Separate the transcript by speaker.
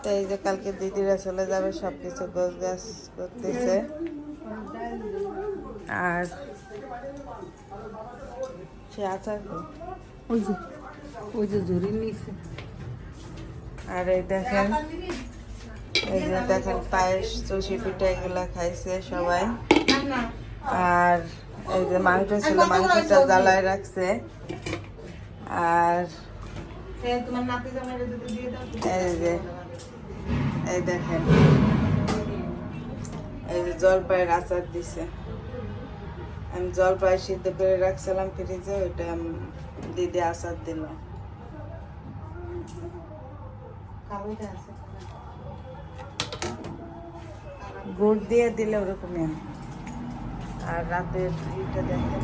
Speaker 1: তো এই যে কালকে দিদিরা চলে যাবে, সবকিছু গোছ গাছ করতেছে। আর সে আচার
Speaker 2: ওই যে ঝুড়ি নিয়েছে।
Speaker 1: আর এই দেখেন, এই যে দেখেন পায়েস, চষি পিঠা এগুলা খাইছে সবাই। আর এই যে মাংস ছিল, মাংসটা জ্বালায় রাখছে। আর এই যে এই দেখেন, এই যে জলপাইয়ের আচার দিছে। আমি জলপাই সিদ্ধ করে রাখছিলাম ফ্রিজে, ওইটা দিদি আচার দিল। গুড় দিয়ে দিলে ওরকমই। আর রাতের ইটা দেখেন।